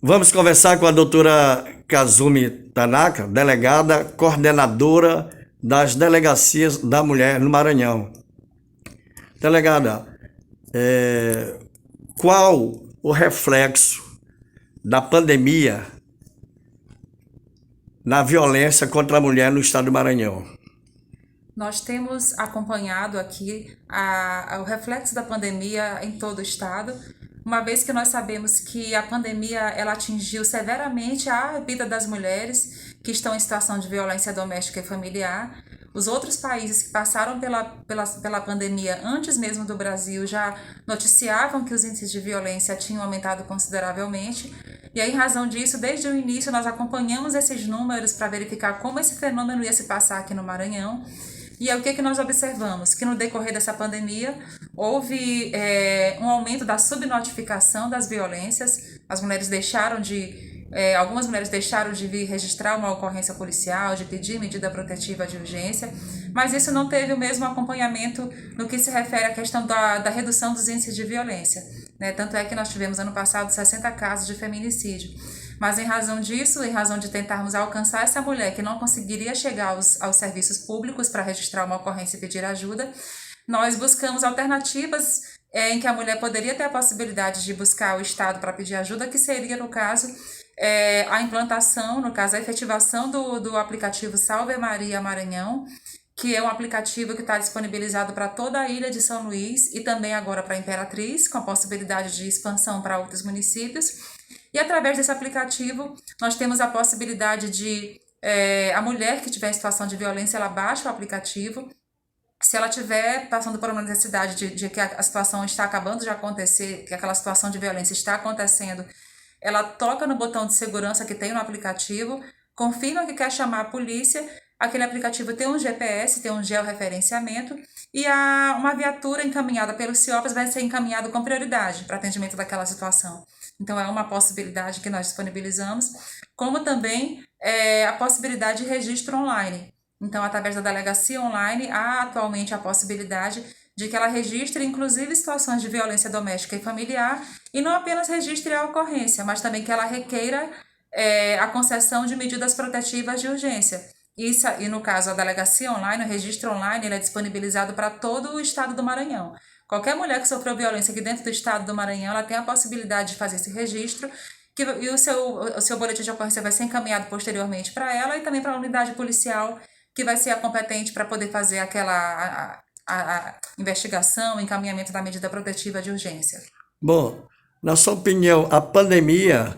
Vamos conversar com a doutora Kazumi Tanaka, delegada, coordenadora das delegacias da mulher no Maranhão. Delegada, qual o reflexo da pandemia na violência contra a mulher no estado do Maranhão? Nós temos acompanhado aqui o reflexo da pandemia em todo o estado, uma vez que nós sabemos que a pandemia ela atingiu severamente a vida das mulheres que estão em situação de violência doméstica e familiar. Os outros países que passaram pela pandemia antes mesmo do Brasil já noticiavam que os índices de violência tinham aumentado consideravelmente. E aí, em razão disso, desde o início nós acompanhamos esses números para verificar como esse fenômeno ia se passar aqui no Maranhão. E aí, o que nós observamos? Que no decorrer dessa pandemia houve um aumento da subnotificação das violências. Algumas mulheres deixaram de vir registrar uma ocorrência policial, de pedir medida protetiva de urgência, mas isso não teve o mesmo acompanhamento no que se refere à questão da redução dos índices de violência, né? Tanto é que nós tivemos ano passado 60 casos de feminicídio. Mas em razão disso, em razão de tentarmos alcançar essa mulher que não conseguiria chegar aos serviços públicos para registrar uma ocorrência e pedir ajuda, nós buscamos alternativas em que a mulher poderia ter a possibilidade de buscar o Estado para pedir ajuda, que seria, no caso, a implantação, no caso, a efetivação do aplicativo Salve Maria Maranhão, que é um aplicativo que está disponibilizado para toda a ilha de São Luís e também agora para Imperatriz, com a possibilidade de expansão para outros municípios. E através desse aplicativo, nós temos a possibilidade de a mulher que estiver em situação de violência, ela baixa o aplicativo. Se ela estiver passando por uma necessidade de que a situação está acabando de acontecer, que aquela situação de violência está acontecendo, ela toca no botão de segurança que tem no aplicativo, confirma que quer chamar a polícia, aquele aplicativo tem um GPS, tem um georreferenciamento, e uma viatura encaminhada pelos CIOPS vai ser encaminhado com prioridade para atendimento daquela situação. Então, é uma possibilidade que nós disponibilizamos, como também a possibilidade de registro online. Então, através da delegacia online, há atualmente a possibilidade de que ela registre, inclusive, situações de violência doméstica e familiar, e não apenas registre a ocorrência, mas também que ela requeira a concessão de medidas protetivas de urgência. E no caso, a delegacia online, o registro online, ele é disponibilizado para todo o estado do Maranhão. Qualquer mulher que sofreu violência aqui dentro do estado do Maranhão, ela tem a possibilidade de fazer esse registro, e o seu boletim de ocorrência vai ser encaminhado posteriormente para ela e também para a unidade policial, que vai ser a competente para poder fazer a investigação, o encaminhamento da medida protetiva de urgência. Bom, na sua opinião, a pandemia,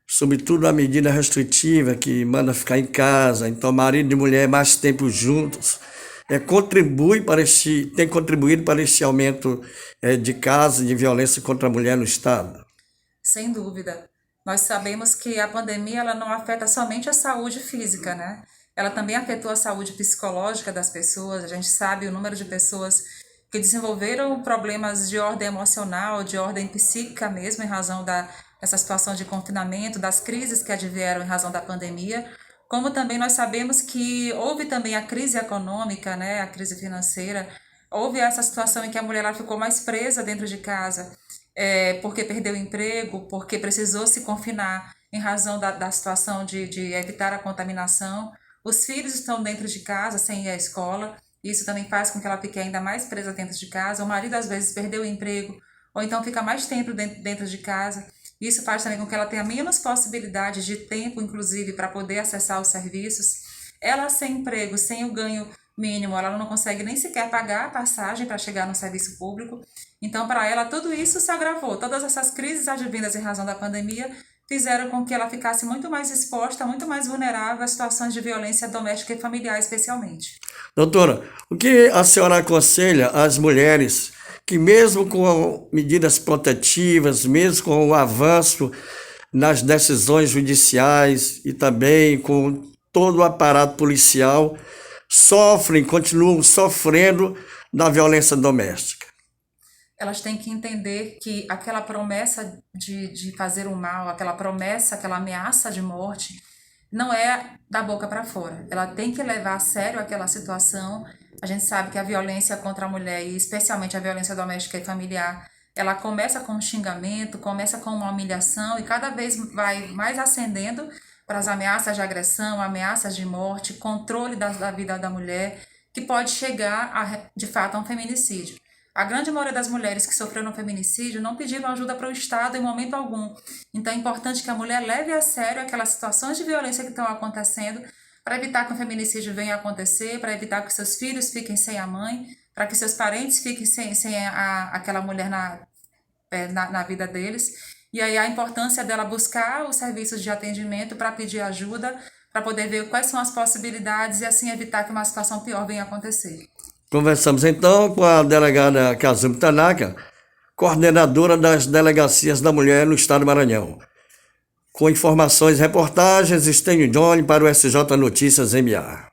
sobretudo a medida restritiva que manda ficar em casa, então marido e mulher mais tempo juntos, tem contribuído para esse aumento de casos de violência contra a mulher no estado? Sem dúvida. Nós sabemos que a pandemia ela não afeta somente a saúde física, né? Ela também afetou a saúde psicológica das pessoas. A gente sabe o número de pessoas que desenvolveram problemas de ordem emocional, de ordem psíquica mesmo, em razão dessa situação de confinamento, das crises que advieram em razão da pandemia. Como também nós sabemos que houve também a crise econômica, né? A crise financeira. Houve essa situação em que a mulher ela ficou mais presa dentro de casa, porque perdeu o emprego, porque precisou se confinar em razão da situação de evitar a contaminação. Os filhos estão dentro de casa, sem ir à escola. Isso também faz com que ela fique ainda mais presa dentro de casa. O marido, às vezes, perdeu o emprego, ou então fica mais tempo dentro de casa. Isso faz também com que ela tenha menos possibilidades de tempo, inclusive, para poder acessar os serviços. Ela sem emprego, sem o ganho mínimo, ela não consegue nem sequer pagar a passagem para chegar no serviço público. Então, para ela, tudo isso se agravou. Todas essas crises advindas em razão da pandemia fizeram com que ela ficasse muito mais exposta, muito mais vulnerável a situações de violência doméstica e familiar, especialmente. Doutora, o que a senhora aconselha às mulheres que, mesmo com medidas protetivas, mesmo com o avanço nas decisões judiciais e também com todo o aparato policial, continuam sofrendo da violência doméstica? Elas têm que entender que aquela promessa de fazer o mal, aquela promessa, aquela ameaça de morte, não é da boca para fora. Ela tem que levar a sério aquela situação. A gente sabe que a violência contra a mulher, e especialmente a violência doméstica e familiar, ela começa com um xingamento, começa com uma humilhação e cada vez vai mais ascendendo para as ameaças de agressão, ameaças de morte, controle da vida da mulher, que pode chegar, de fato, a um feminicídio. A grande maioria das mulheres que sofreram feminicídio não pediram ajuda para o Estado em momento algum. Então é importante que a mulher leve a sério aquelas situações de violência que estão acontecendo para evitar que um feminicídio venha a acontecer, para evitar que seus filhos fiquem sem a mãe, para que seus parentes fiquem sem aquela mulher na vida deles. E aí a importância dela buscar os serviços de atendimento para pedir ajuda, para poder ver quais são as possibilidades e assim evitar que uma situação pior venha a acontecer. Conversamos então com a delegada Kazumi Tanaka, coordenadora das Delegacias da Mulher no Estado do Maranhão. Com informações e reportagens, Estênio Johnny para o SJ Notícias MA.